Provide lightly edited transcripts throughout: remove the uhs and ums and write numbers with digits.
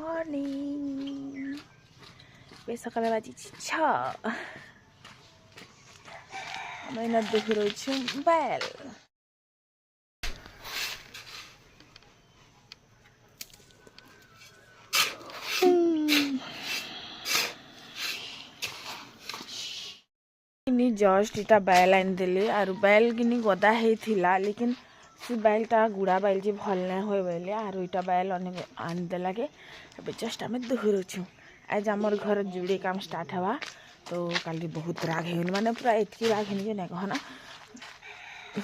Morning बे सकाळ बाजी 6 मैं देख रही छू बैल जस्ट इटा बैल आनी आर बैल कि गदा होता लेकिन से बैलटा गुड़ा बैल जी भल ना हुए बोले आर इटा बैल आनीदेला के जस्ट आम दोहरछू आज आमर घर जुड़े काम स्टार्ट हवा तो कल बहुत राग हो माने पूरा एतकी राग हो ना कहना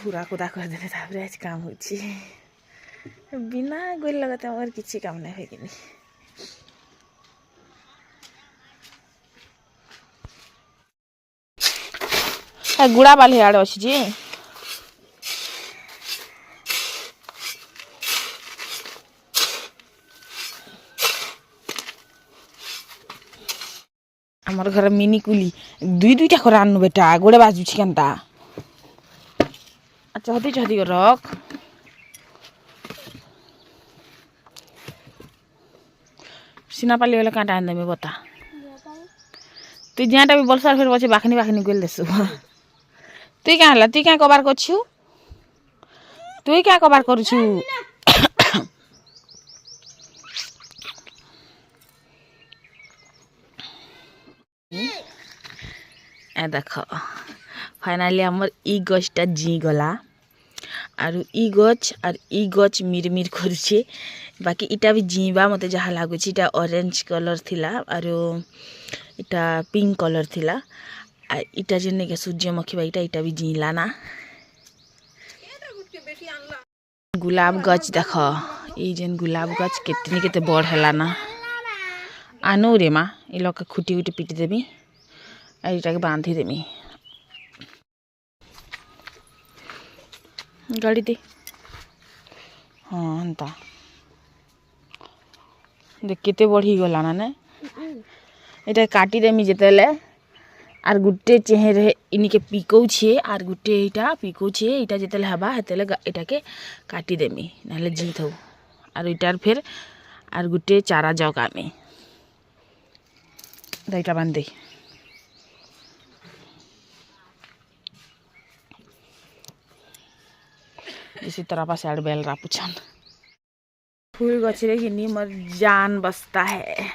पूरा कुदा करदे आज काम हो बिना गोल लगते मोर किसी काम नहीं है कि गुड़ा बाल आड़े अच्छी जी आमर घर मिनी कुली दुईटा कर आनु बेटा गोड़े बाजुची केनता चहती चहती रख सीना पाली गले कांटा आन देमी बता तु ज्याटा भी बलसार फिर बचे बाखनी बाखनी गोल देसु तुई क्या हला तुई क्या कबार करछु तुई क्या कबार करछु ए देख फाइनाली आमर ई गछटा जी गला आर ई गछ मिरमिर करुचे बाकी इटा भी जीवा मते जहाँ लगुच इटा ऑरेंज कलर थिला आर इटा पिंक कलर थिला आ इटा जेने के सूर्यमुखी बाईटा इटा भी जीला ना गुलाब गछ देख ई जेन गुलाब गछ केतनी केते बड़ हैला ना आनु रे माँ ई लोग खुटी उटी पिटी देमी आ इटा के बांधी देमी गाड़ी दे हाँ एंता देख केते बढ़ी गला ना ने इटा काटी देमी जेतेले आर गुटे चेहरे इनिके पिकौ छे आर गुटे इटा पिकौ छे इटा जेतेले हबा हेतेले इटा के काटी देमी नाले जी थौ आर इटार फिर आर गुटे चारा जगामी दाइटा बांध दे इसी तरह पास आड़ बेल रापुछन फूल गछरे किनी मोर जान बसता है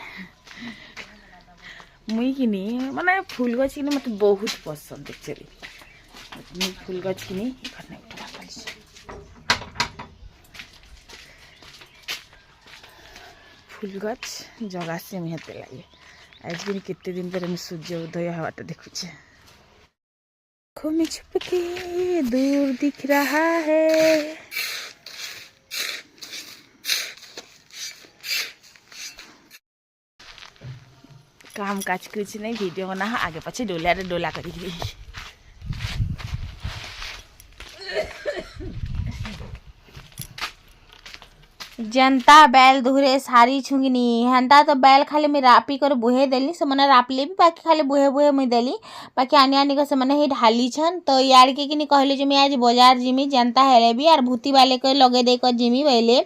मुई किनी माने फूल गछ किनी मते बहुत पसंद एक्चुअली मुई फूल गछ किनी घरने उठा पालिस फूल गछ जगह से मेहते लागे आज किनी केते दिन पर सूर्य उदय हवाटा देखुछे में छुप के दूर दिख रहा है काम काज कुछ नहीं वीडियो बना आगे पीछे डोला करी जनता बैल दुहरे सारी छुंगिनी हेन्ता तो बैल खाली मैं रापी कर बुहे देली से मैंने रापले भी बाकी खाली बुहे बुहे मुई देली बाकी आनी आनी को से मैंने ही ढाली छन तो यार के किनी कहले जो मैं आज बाजार जिमी जनता हेले भी और भूती वाले को लगे दे कर जिमी पहले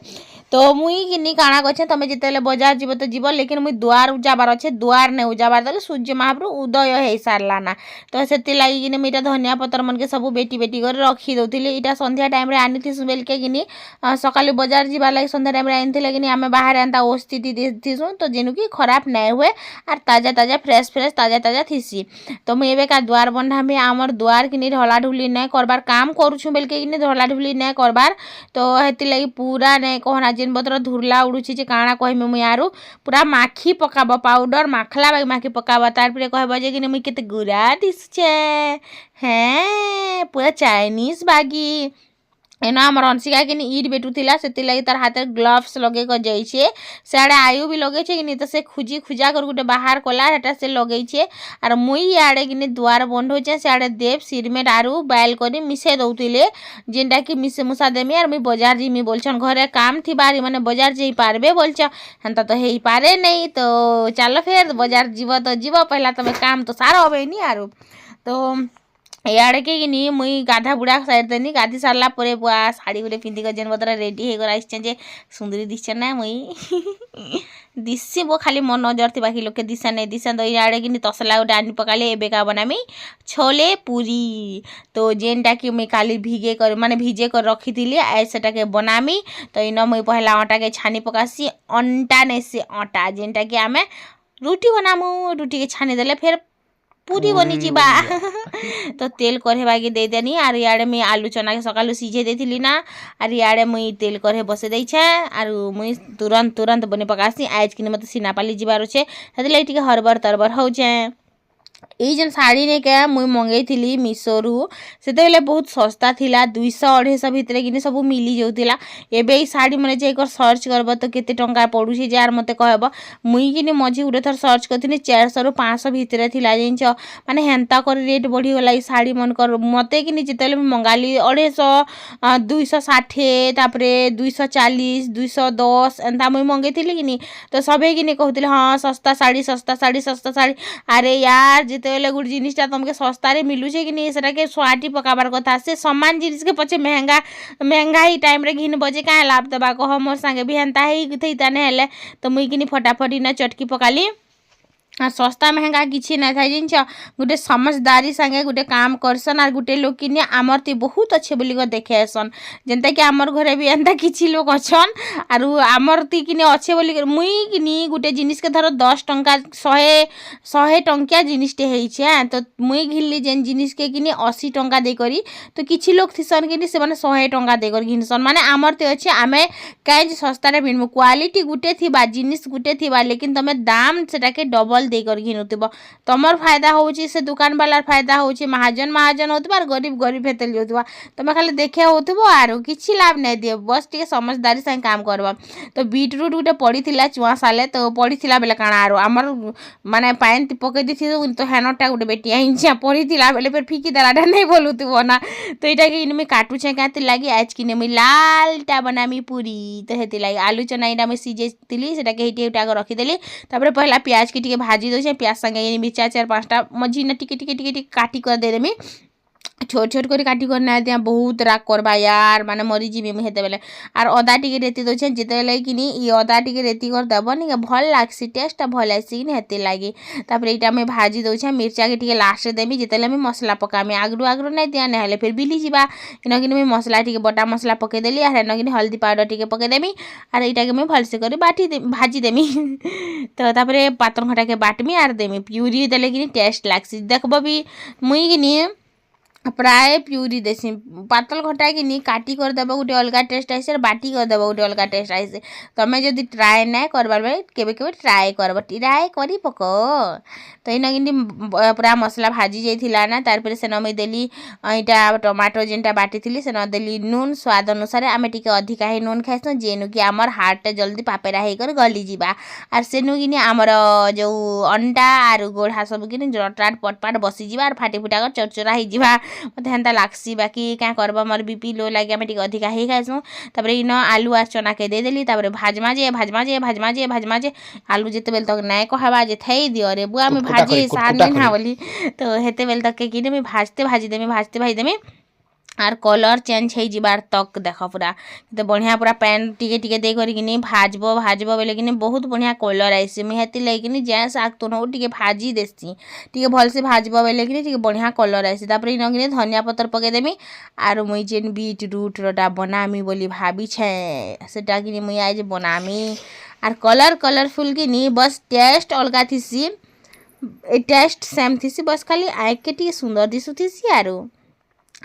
तो मुई किनी काଣା करछे तमे जेतेले बाजार जीव तो जीव लेकिन मुई दुआर उजाबार अच्छे दुआर ने उजाबार देले सूर्य महाप्रभु उदय हो सारला ना तो से लगी कि मुझे धनिया पतर मन के सब बेटी बेटी कर रखी दौली इटा संध्या टाइम रे आनी थी बेल के कि सकाल बाजार जीवा लगी संध्या टाइम रे आनी कि आम बाहर एंता ओस्थिति थीसु तो जेनु कि खराब नहीं हुए और ताजा ताजा फ्रेश फ्रेश ताजा ताजा थीसी तो मुझे एवं का दुआर बंधामी आमर दुआर कि ढला ढुली नहीं करबार काम करुछु बेल के ढला ढुली नहीं करबार तो हेती लगी पूरा नहीं कहना जेन बतर धुरला उड़ुची जे काଣା कहमी मुई आरु पूरा माखी पकाब पाउडर माखला बाई माखी पकाब तार फिर कहब जे कि मुई केते गुरा दिसछे हैं पूरा चाइनीज बागी एना हमर अंशिका कि ईट बेटू थिला से लगी तार हाथ ग्लव्स लगे कर जाइए सियाड़े आयु भी लगे कि तो से खुजी खुजा कर गोटे बाहर कला हेटा से लगे आर मुई आड़े कि दुआर बंद हो सियाड़े देव सिरमेट आरु बैल कर मिसे दौले जेनटा कि मिसे मुसा देमी आर मुई बाजार जिमी बोलछन घरे काम थी बारी माने बाजार जाई पारबे बोलछ हेन्ता तो हेई पारे नहीं तो चलो फिर बाजार जीव तो जीव पहला तमे काम तो सारा होबे नी आरु तो याड़े के कि मुई गाधा बुढ़ा साइड देनी गाधी सारला परे बुआ साड़ी गुटे पिंधिक जेन बदरा रेडी हो आसचे जे सुंदरी दिसछे ना मुई दिसी वो खाली मो नजर थी बाकी लोग के दिशा नहीं दिशा तो इे कि तसला गोटे आनी पकाली एबे का बनामी छोले पूरी। तो जेनटा कि मुई काली भिगे कर माने भिजे कर रखी थी आज सेटा के बनामी। तो इन मुई पहला आटा के छानी पकासी अंटा नहीं से आटा जेनटा कि आमे रुटी बनामु रुटी के छानी देले फिर पूरी बनी जीवा तो तेल कढ़े बागे दे देनी आर इे मुई आलू चना के सकालू सीझे देती ना आर इे मुई तेल कढ़े बसे देछे आर मुई तुरंत तुरंत बनी पकासी आज कि मत सिनापाली जीवार अच्छे से हरबर तरबर होचे। ये जन शाड़ी ने क्या मुई मंगई थी मीशोरू से बहुत सस्ता थिला 200-250 भितर कि सब मिली जाऊला। एबे ई शाड़ी मैंने जे सर्च करब तो केते टंका पड़ुछि जार मते कहब मुई कि मझी गोटे थर सर्च करथिनी 400 ରୁ 500 भितर थिला जिनछ माने हेंता कर रेट बढ़ी गला ई शाड़ी मन कर मते कि जेतेले मंगाली 250 260 तापरे 240 210 एंता मुई मंगई थी कि तो सबे कि कहते हाँ सस्ता साड़ी सस्ता साड़ी सस्ता साड़ी। अरे यार जितेबले गोटे जिनिसटा तुमके सस्तार मिलूचे कि नहीं सेटा के स्वाटी पकाबार कथा से सामान जिनिस के पचे महंगा ही टाइम रे घिन बजे क्या लाभ दबा कह मोर संगे भी हेन्ता ही हेले तो मुई कि फटाफट ना चटकी पकाली और सस्ता महंगा किसी ना था जिनछ गोटे समझदारी संगे गोटे काम करसन और गोटे लोग कि आमर ती बहुत अच्छे बोलिक देखे आसन जेनता कि आमर घरे भी एंता किसी लोग अच्छन और आमर ती कि अच्छे बोलिक मुई कि गोटे जिनिस के धर 10 टंका 100 टंकिया जिनिसटे है तो मुई घिनली जेन जिनिस के कि 80 टंका देकर तो किसी लोग थीसन कि 100 टंका देकर घिनसन माने आमर ते अच्छे आमे कहीं सस्तार किणमु क्वालिटी गुटे थी जिनिस गुटे थी लेकिन तुम दाम से डबल देकर घिनुब तुमर फायदा होची से दुकान वाला फायदा होची महाजन महाजन होता और गरीब गरीब हेतल जाऊा तुम खाली देखा हो आर किसी लाभ नहीं दिए बस टे समझदारी से काम करवा। तो बीटरूट गोटे पड़ी चुआ साले तो पड़ी बेले काण आर आमर माने पान पकई दी तो हेनटा गोटे बेटिया हिंसा पड़ी बेले फिर फिकी देलाटा नहीं बोलुव ना तो यहाँ कि मुझे काटुचे क्या लगी आज कि मुझे लालटा बनामी पूरी तो हेती लगी आलू चना यहाँ मुझे सीझे से रखीदेली पहला प्याज के भाजी दे प्याज संगे मिर्चा 4-5टा मझी ना टिके काटी कर देदेमी छोट छोट कर काटी करना दिया बहुत राग करवा यार माने मरी जीवी मुझे बेले आर अदा टिके रेती दे जिते लगे कि अदा टिके रेती कर देवनी भल लग्सी टेस्ट भल आसी हेती लगी यहाँ मुझे भाजी दे मिर्चा के टिके लास्ट देमी जिते मुझे मसला पकामी आगरू आगरू नहीं दिया ना फिर बिली जावा इन कि मुझे मसला टिके बटा मसला पकईदेली आर एन कि हल्दी पाउडर टिके पकईदेमी आर यहाँ के मुझे भलसे कर भाजी देमी तो पातर घटा के बाटमी आर देमी प्यूरी देले कि टेस्ट लग्सी देखब भी मुई कि प्राय प्यूरी देसी पातल घटा कि काटी करदेव गोटे अलग टेस्ट आसे बाटी करदेव गोटे अलग टेस्ट आसे तुम्हें जदि ट्राए ना करबार केबे ट्राए कर ट्राए कर पक तो इन कि पूरा मसला भाजी जाइला ना तार से मुझे देली यहाँ टमाटो जेनटा बाटी थी से देली नून स्वाद अनुसार आम टे अधिका ही नून खाइस जेनु कि आमर हार्ट जल्दी पापेरा होकर गली जावा आर सेनु कि आमर जो अंडा आर गोढ़ा सब कि रटाट पटपाट बसीजा आर फाटी फुटा चरचरा हो मत हेन्ता लाग्सी बाकी क्या करब मोर बीपी लो लगे आम अधिका ही खाइसुँ इन आलू आर चना के देदेली भाजमा जे आलू जिते बेल तक नहीं कहवा जे थई दियो रे बुआ में भाजी साथ नहीं ना बोली तो हेते बेल तक कि भाजते भाजी आर कलर चेंज हो जाबार तक देख पूरा तो बढ़िया पूरा पैन टिके टिके दे कि भाजब बोले कि बहुत बढ़िया कलर आसी मुझे हेती लगे जै शाग तुन टे भाजी देसी टे भलसे भाजब बोले कि बढ़िया कलर आसी इन कि धनिया पतर पकईदेमी आर मुई जेन बीटरूट रोटा बनामी बोली भाभी सेटा कि मुई आज बनामी आर कलरफुल कि बस टेस्ट अलग थी टेस्ट सेम थी बस खाली आँख के टे सुंदर दिशुथी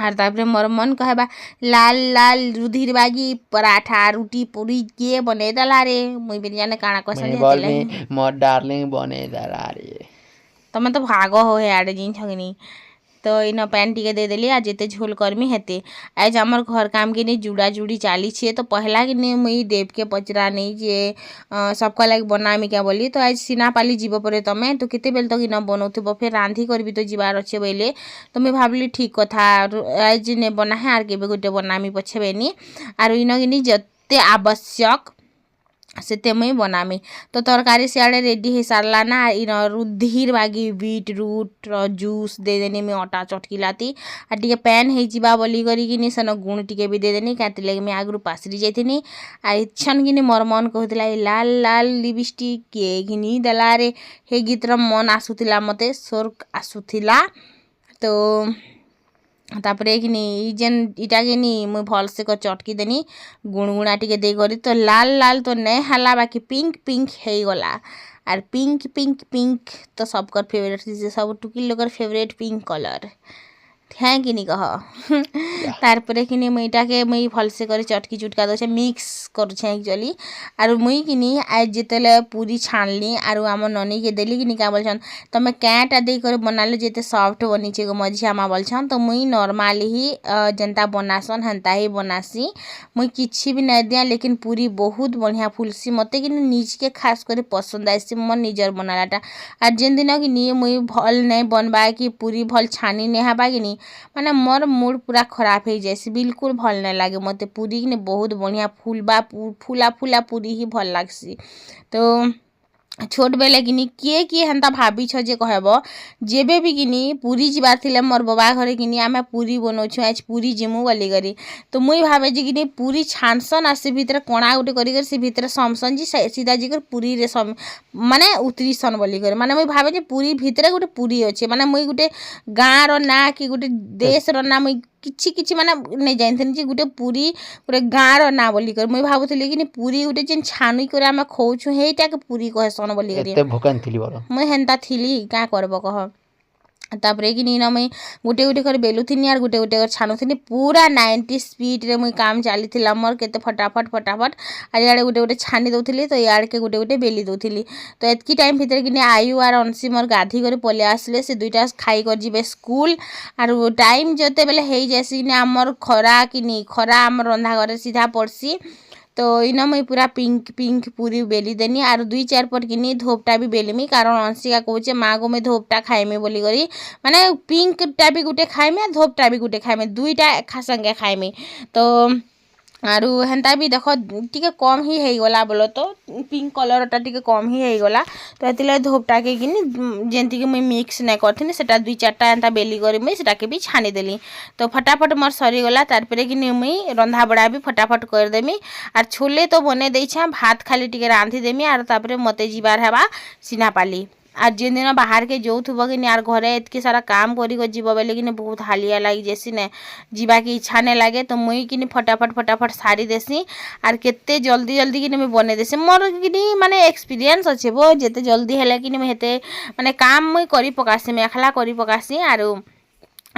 आर तापर मोर मन कहबा लाल लाल रुधिर बागी पराठा रुटी पूरी के बने दला रे मुई बिरियानी काना कसन मोर डार्लिंग बने दला रे तमें तो भाग हो यार जिन छगनी तो इन पैन टिके दे देली आ जिते झोल करमी हेते आज आमर घर काम के जुड़ा जुड़ी चाली छे तो पहला कि मुई देव के पचरा नहीं जे सबका लगे बनामी क्या बोली तो आज सिनापाली जीव पर तमें तो केते बेल तक इन बनाऊब फिर रांधि कर भी तो जीवार अच्छे बोले तो मुझे भाविली ठीक कथा आज ने बना है आर के गोटे बनामी पछे बेनी आर इन कि जते आवश्यक से मुई बनामी तो तरकारी सियाड़े रेडी हो सारला ना इन रुधिर बागी बीट रूट जूस दे देनी मुई अटा चटकिलाती और टे पैन हो बोली करी सेन गुण टे भी देदेनी क्या लगे मुई आगु पासरी जाइनी आ इच्छन कि मोर मन कहूला लाल लाल लिपस्टिक किए घिनी देला रे हे गीतर मन आसूला मते स्वर्ग आसूला तो तापरे कि जेन इटा के मुई भलसे कर चटकी देनी गुणगुणा टिके दे करी तो लाल लाल तो नहीं हाला बाकी पिंक पिंक हो गला और पिंक पिंक पिंक तो सबकर फेवरेट सब टुकी लोकर फेवरेट पिंक कलर है कि नहीं कह तारपरे कि मुईटा के मुई भलसे कर चटकी चुटका दे मिक्स करुछे एक्चुअली आर मुई कि आज जिते पूरी छाणली आर आम ननी के देली कि क्या बोलछन तुम कैटा दे कर बनाले जिते सॉफ्ट बनीचे गो मझिया माँ बोलछन तो मुई नॉर्मली ही जनता बनासन हेन्ता ही बनासी मुई किछि भी नहीं दिया लेकिन पूरी बहुत बढ़िया फुलसी मते कि निज के खास कर पसंद आसी मोर निजर बनालाटा आर जेन दिन कि मुई भल नहीं बनबा कि पूरी भल छानी नहीं हबा कि माने मोर मूड पूरा खराब हो जाए बिल्कुल भल नहीं लगे मते पूरी कि बहुत बढ़िया फुलबा फुला फुला पूरी ही भल लगसी तो छोट बेले कि किए हेन्ता भाभी जे कहब जेबे भी कि पूरी जीवार थिले मोर बाबा घरे कि आम पूरी बनाऊँ आज पूरी जिमु बोली करी तो मुई भावे जे कि पूरी छानसन और से भितर कणा गोटे कर से भितर समसन जी सीधा जीकर पूरी रे माने उतरीसन बोली करी माने मुई भावे जे पूरी भितर गोटे पूरी अच्छे माने मुई गोटे गाँव ना कि गोटे देश ना मुई किछि किछि माने नहीं जानथनी जे गोटे पूरी गोटे गाँव ना बोली कर मुई भावुथली कि पूरी गोटे जेन छानुई करे आम खोउछु हेटा के पूरी कहसन बोली करी एते भोकान थिली बरो मुई हेन्ता थिली क्या करब कह तापरे कि मुई गोटे गोटे कर बेलुथिनी और गोटे गोटे कर छानुथिनी पूरा 90 स्पीड रे मुई काम चली मोर केते फटाफट फटाफट और इे गोटे गोटे छानी दौली तो इे के गोटे गोटे बेली दौली तो एतकी टाइम भितर कि आयु और अंशी मोर गाधी कर पलि आसले से दुईटा खाई कर जीवे स्कूल और टाइम जोते बेले हो जासी कि आमर खरा कि खरा आम रंधा घर सीधा पड़सी तो इन मुई पूरा पिंक पिंक पूरी बेली देनी और 2-4 पट कि धोपटा भी बेलीमी कारण अंशिका कहे माँ को मुई धोपटा खाइमी बोली करी माने पिंकटा भी गोटे खाइमी और धोपटा भी गोटे खाइमी दुईटा संगे खाइमी तो आरु हेन्ता भी देख टिके कम ही हो गला बोलो तो पिंक कलरटा टिके कम ही हो गला तो ये धोपटा के जेमती मुई मिक्स नहीं करथिनी सेटा 2-4टा एंता बेली करी मुई सेटा के भी छानी देली तो फटाफट मोर सरीगला तारपरे कि मुई रंधा बड़ा भी फटाफट करदेमी और छोले तो बने देछा भात खाली टिके रांधि देमी और तापरे मते जीवार हेबा सिनापाली आज जेन दिन बाहर के जो थुब कि यार घरे एतके सारा काम कर जीव बेले कि बहुत हालिया लगी जैसी ने जीवा की इच्छा नहीं लगे तो मुई कि फटाफट फटाफट सारी देसी आर केते जल्दी जल्दी कि मैं बने देसी मोर कि माने एक्सपीरियंस अच्छे वो जिते जल्दी है कि हेते माने काम मुई करी पकासी मेखला करी पकासी आरु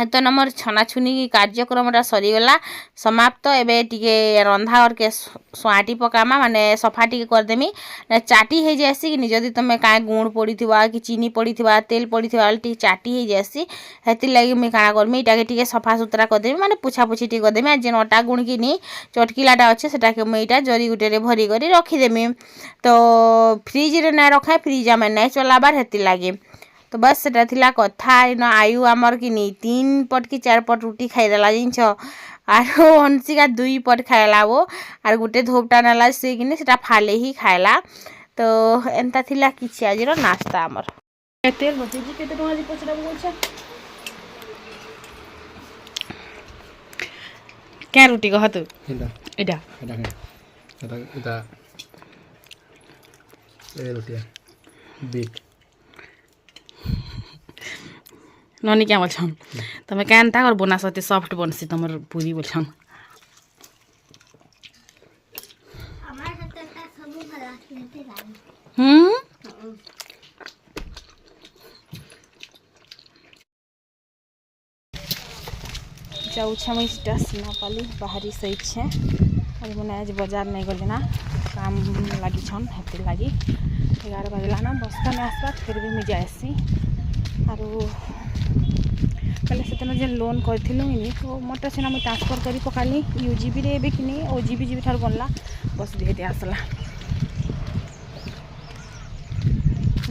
तो नमर छनाछुनी कार्यक्रमटा सरीगला समाप्त एबे टिके रंधा और के स्वाटी पकामा माने सफा टिके करदेमी चाटी हो जासी कि जदि तुम क्या गुण पड़ी कि चीनी पड़ी तेल पड़ी टे चाटी हो जासी हेती लगी मुई काଣା करमी इटा के सफा सुतरा करदेमी माने पुछापुछी टे करदेमी जेन अटा गुण कि चटकिलाटा अच्छे सेटा के मुई इटा जरी गुटे भरी कर रखीदेमी तो फ्रिज रे ना रखाए फ्रिज आम नहीं चलाबार हेती लगे तो बस सेटा थिला कथा इन आयु आमर कि 3 पट कि 4 पट रुटी खाईदेला जिनछ आर अंशिका 2 पट खाइला वो आर गोटे धोपटा नाला से कि सेटा फाले ही खाइला तो एंता थिला किछि आजिर नाश्ता आमर तेल बचे जी केते टका दीप सेटा बोलछ क्या रुटी कह तू एटा ए रोटिया बीट ननी क्या बोलछन तमे केनता कर बना सते सॉफ्ट बनसी तमर पूरी बोलछन हमार हतता सब भला लेते लागी जाऊछे मैं इटा सिनापाली बाहरी से इच्छे और मैंने आज बाजार नहीं गली ना काम लगी छन हेती लगी 11 बजला ना बस्ता में आसबा फिर भी मुझे आसी आरो पहले से जेन लोन करी तो मोटा सीना मुझे ट्रांसफर कर पकाली यूजीबी रे भी कि ओजीबी ठार बनला बस देहते आसला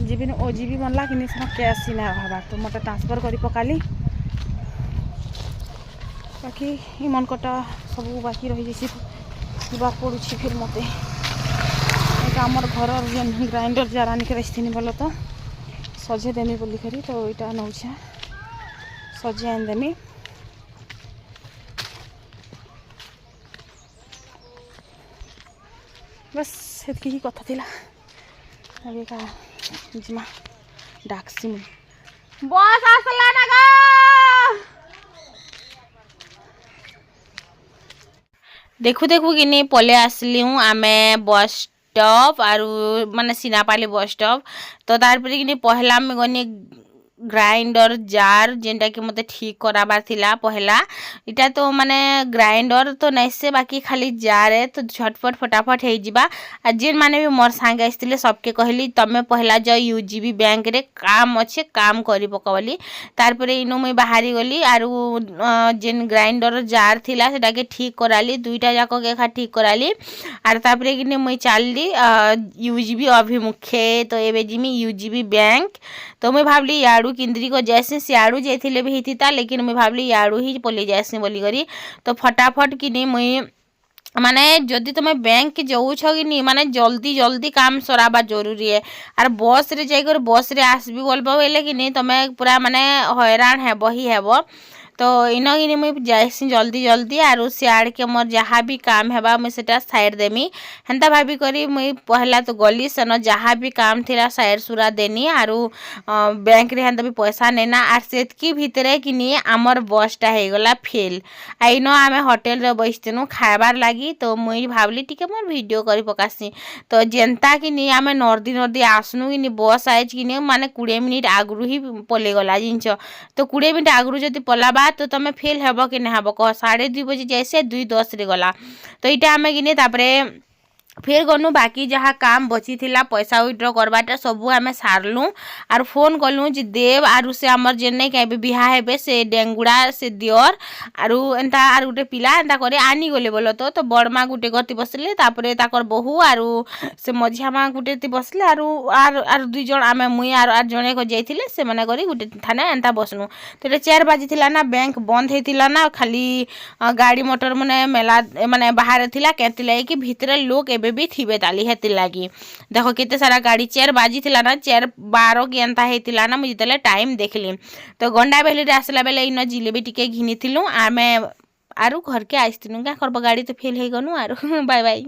जीबी ओजीबी बनला कि कैश सीना रहा तो मोटा ट्रांसफर कर पकाली बाकी मन कटा सब बाकी रही जैसी पड़ुछि फिर मते आमर घर जेन ग्राइंडर जार आनिक रखी बोल तो सजे देमी बोलिकी तो यहाँ नौछे सजे आनदेमी बस सेतकी ही कथा थिला अबे का जिमा डाकसी मुई बस आसला ना गो देखु देखु कि नहीं पले आसली हूँ आमे बस स्टॉप आरु माने सिनापाली बस स्टॉप तो तार पर कि पहला में गनी ग्राइंडर जार जेनटा कि मते ठीक कराबार थिला पहला इटा तो माने ग्राइंडर तो नहीं से बाकी खाली जार है तो झटपट फटाफट हो जिबा आ जेन माने भी मोर संगे आइसतिले सबके कहली तमे पहला जो यूजीबी बैंक रे काम अच्छे काम करी पकवली तार पर इनो मुई बाहरी गली आरु जेन ग्राइंडर जार थिला सेटा के ठीक कराली दुईटा जाको के खा ठीक कराली आर तापर कि मुई चलली यूजीबी अभिमुखे तो एबे जिमी यूजीबी बैंक तो मुई भाबली याडू किंद्री को जैसे सियाड़ू जाइथिले भी हिता लेकिन मुई भाबली याडू ही पली जाइसी बोली करी तो फटाफट कि नहीं मुई माने जदि तुम बैंक के जाऊछ कि नहीं माने जल्दी जल्दी काम सराबा जरूरी है आर बस रे जाकर बस रे आसबी बोलबो बोले कि नहीं तुम पूरा माने हैरान हेब ही हेब तो इनो कि मुई जाइसी जल्दी जल्दी आरु सियाड़ के मोर जहाँ भी काम हेबा मुई सेटा साइड देमी हेन्ता भाभी करी मुई पहला तो गली सेन जहाँ भी काम थिला साइड सुरा देनी आरु बैंक रे हेन्ता भी पैसा नेना आर सेतकी भितरे कि नहीं आमर बसटा हो गला फेल आइनो आमे होटल रे बैठनु खाइबार लगी तो मुई भावली टिके मोर वीडियो करी पकासी तो जेनता कि नहीं आमे नर्दी नर्दी आसनु कि नहीं बस आइज कि नहीं माने 20 मिनिट आगरू ही पले गला जिनछ तो 20 मिनिट आगरू जदि पलाबा तो तुम फेल हेब कि नहीं हेब कह 2:30 बजे जैसे 2:10 रे गला तो इटा आमे कि नहीं तापरे फिर गनु बाकी जहाँ काम बची थिला पैसा विड्रॉ करवाटा सबू आमे सारलु आर फोन कलु जे देव आरु से आमर जेने के बिहा हेबे से डेंगुड़ा से दियर आरु एंता आर गुटे पिला एंता करे आनी गले बोलो तो बड़मा गुटे गति बसले तापरे ताकर बहु आरु से मझिया मा गुटे ती बसले आर दुई जण आमे मुई आर जणे को जाइथिले से माने करी गुटे थाने एंता बसनु तो 4 बाजी थिला ना बैंक बंद हेतिला ना खाली गाड़ी मोटर माने मेला माने बाहर थिला केतिला कि भितरे लोग एबे भी थिबे ताली हेति लागी देखो केते सारा गाड़ी 4 बाजी थिला ना 4:12 के एंता हेतिला ना मुझे तले टाइम देखली तो गंडा बेली रे आसला बेले इनो जिलेबी टिके घिनी थिलु आमे आरु घर के आइस्तिनु का करब गाड़ी तो फेल हे गनु आरु बाय बाय।